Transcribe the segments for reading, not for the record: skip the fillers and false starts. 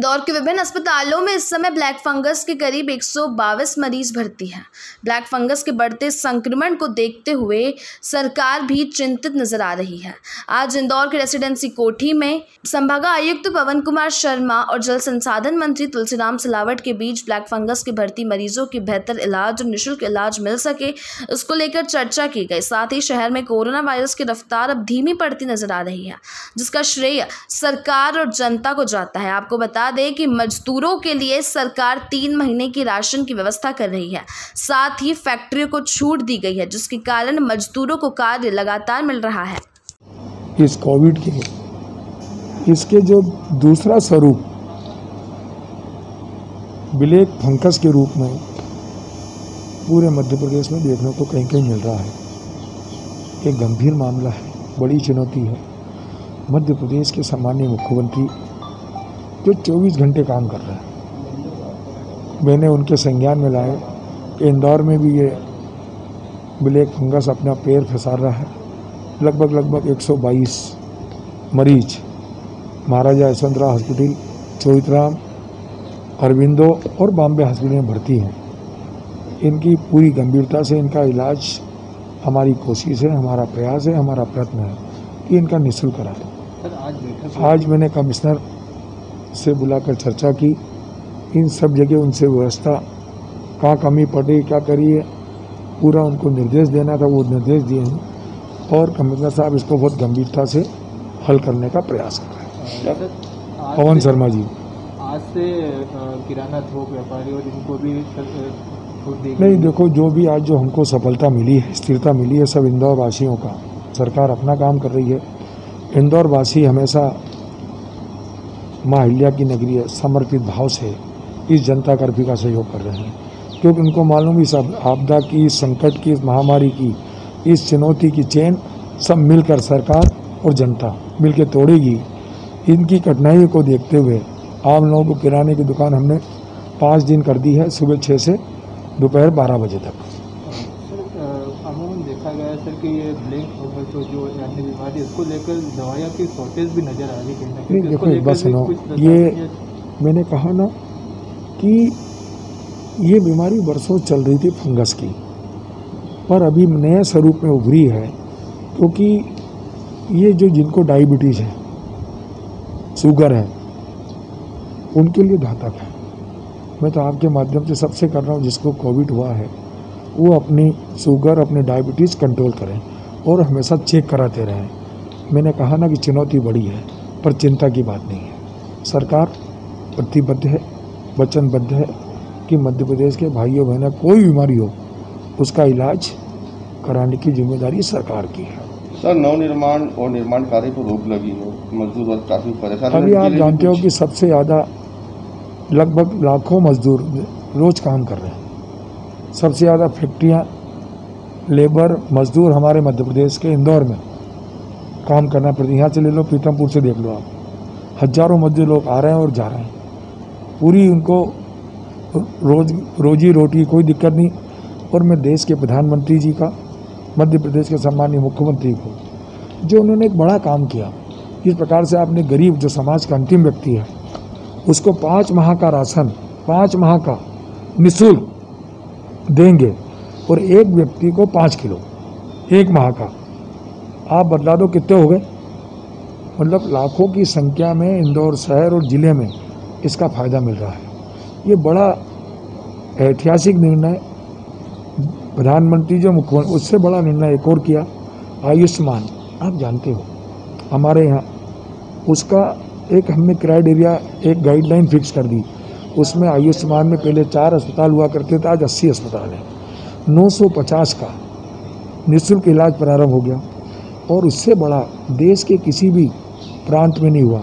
इंदौर के विभिन्न अस्पतालों में इस समय ब्लैक फंगस के करीब 122 मरीज भर्ती हैं। ब्लैक फंगस के बढ़ते संक्रमण को देखते हुए सरकार भी चिंतित नजर आ रही है। आज इंदौर के रेसिडेंसी कोठी में संभागायुक्त पवन कुमार शर्मा और जल संसाधन मंत्री तुलसीराम सिलावट के बीच ब्लैक फंगस के भर्ती मरीजों की बेहतर इलाज और निःशुल्क इलाज मिल सके, इसको लेकर चर्चा की गई। साथ ही शहर में कोरोना वायरस की रफ्तार अब धीमी पड़ती नजर आ रही है, जिसका श्रेय सरकार और जनता को जाता है। आपको बता दें कि मजदूरों के लिए सरकार 3 महीने की राशन की व्यवस्था कर रही है। साथ ही फैक्ट्रियों को छूट दी गई है, जिसके कारण मजदूरों को कार्य लगातार मिल रहा है। इस कोविड के इसके जो दूसरा स्वरूप ब्लैक फंगस के रूप में पूरे मध्य प्रदेश में देखने को कहीं कहीं मिल रहा है। एक गंभीर मामला है, बड़ी चुनौती है। मध्य प्रदेश के सम्माननीय मुख्यमंत्री जो 24 घंटे काम कर रहे हैं, मैंने उनके संज्ञान में लाए कि इंदौर में भी ये ब्लैक फंगस अपना पैर फंसा रहा है। लगभग 122 मरीज महाराजा यशवंतराव हॉस्पिटल, चौधराम, अरविंदो और बॉम्बे हॉस्पिटल में भर्ती हैं। इनकी पूरी गंभीरता से इनका इलाज हमारी कोशिश है, हमारा प्रयास है, हमारा प्रयत्न है कि इनका निःशुल्क कराएं। आज मैंने कमिश्नर से बुलाकर चर्चा की, इन सब जगह उनसे व्यवस्था कहाँ कमी पड़ी, क्या करिए, पूरा उनको निर्देश देना था, वो निर्देश दिए हैं और कमिश्नर साहब इसको बहुत गंभीरता से हल करने का प्रयास कर रहे हैं। पवन शर्मा जी, आज से किराना थोक व्यापारी और इनको भी नहीं, देखो जो भी आज जो हमको सफलता मिली है, स्थिरता मिली है, सब इंदौर वासियों का। सरकार अपना काम कर रही है। इंदौर वासी हमेशा माँ अहिल्या की नगरी है, समर्पित भाव से इस जनता कर्फ्यू का सहयोग कर रहे हैं, क्योंकि उनको मालूम इस आपदा की, इस संकट की, इस महामारी की, इस चुनौती की चेन सब मिलकर सरकार और जनता मिलकर तोड़ेगी। इनकी कठिनाइयों को देखते हुए आम लोगों को किराने की दुकान हमने 5 दिन कर दी है, सुबह 6 से दोपहर 12 बजे तक। अमूमन देखा गया है सर कि ये ब्लैक फंगस जो अन्य बीमारी, इसको लेकर दवाइयों की शॉर्टेज भी नज़र आ रही है। नहीं देखो, एक बात सुनो, ये मैंने कहा ना कि ये बीमारी बरसों चल रही थी फंगस की, पर अभी नए स्वरूप में उभरी है, क्योंकि ये जो जिनको डायबिटीज़ है, शुगर है, उनके लिए घातक है। मैं तो आपके माध्यम से सबसे कर रहा हूँ, जिसको कोविड हुआ है वो अपनी शुगर, अपने डायबिटीज़ कंट्रोल करें और हमेशा चेक कराते रहें। मैंने कहा ना कि चुनौती बड़ी है, पर चिंता की बात नहीं है। सरकार प्रतिबद्ध है, वचनबद्ध है कि मध्य प्रदेश के भाइयों बहनों कोई बीमारी हो उसका इलाज कराने की जिम्मेदारी सरकार की है। सर, नवनिर्माण और निर्माण कार्य पर रोक लगी है, मजदूर वर्ग काफ़ी परेशान है। अभी आप जानते हो कि सबसे ज़्यादा लगभग लाखों मजदूर रोज़ काम कर रहे हैं। सबसे ज़्यादा फैक्ट्रियाँ, लेबर, मजदूर हमारे मध्य प्रदेश के इंदौर में काम करना पड़ती है। यहाँ से ले लो, पीतमपुर से देख लो आप, हजारों मजदूर लोग आ रहे हैं और जा रहे हैं। पूरी उनको रोजी रोटी कोई दिक्कत नहीं। और मैं देश के प्रधानमंत्री जी का, मध्य प्रदेश के सम्माननीय मुख्यमंत्री को, जो उन्होंने एक बड़ा काम किया, इस प्रकार से आपने गरीब जो समाज का अंतिम व्यक्ति है उसको 5 माह का राशन, 5 माह का निःशुल्क देंगे और एक व्यक्ति को 5 किलो 1 माह का। आप बतला दो कितने हो गए? मतलब लाखों की संख्या में इंदौर शहर और ज़िले में इसका फ़ायदा मिल रहा है। ये बड़ा ऐतिहासिक निर्णय प्रधानमंत्री जो मुख्यमंत्री, उससे बड़ा निर्णय एक और किया, आयुष्मान। आप जानते हो हमारे यहाँ उसका एक हमने क्राइटेरिया, एक गाइडलाइन फिक्स कर दी। उसमें आयुष्मान में पहले 4 अस्पताल हुआ करते थे, आज 80 अस्पताल हैं। 950 का निःशुल्क इलाज प्रारंभ हो गया और उससे बड़ा देश के किसी भी प्रांत में नहीं हुआ।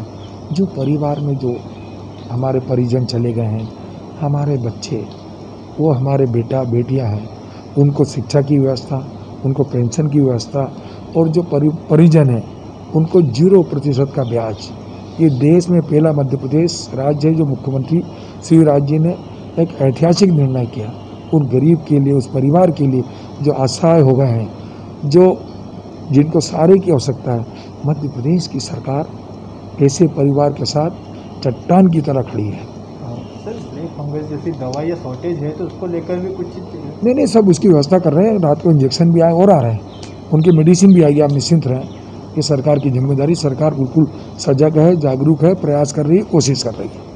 जो परिवार में जो हमारे परिजन चले गए हैं, हमारे बच्चे, वो हमारे बेटा बेटियां हैं, उनको शिक्षा की व्यवस्था, उनको पेंशन की व्यवस्था, और जो परिजन हैं उनको 0% का ब्याज। ये देश में पहला मध्य प्रदेश राज्य है जो मुख्यमंत्री शिवराज जी ने एक ऐतिहासिक निर्णय किया। उन गरीब के लिए, उस परिवार के लिए जो असहाय हो गए हैं, जो जिनको सहारे की आवश्यकता है, मध्य प्रदेश की सरकार ऐसे परिवार के साथ चट्टान की तरह खड़ी है। सर ब्लैक फंगस जैसी दवाई या शॉर्टेज है तो उसको लेकर भी कुछ नहीं, सब उसकी व्यवस्था कर रहे हैं। रात को इंजेक्शन भी आए और आ रहे हैं, उनकी मेडिसिन भी आएगी, आप निश्चिंत रहें। ये सरकार की जिम्मेदारी, सरकार बिल्कुल सजग है, जागरूक है, प्रयास कर रही है, कोशिश कर रही है।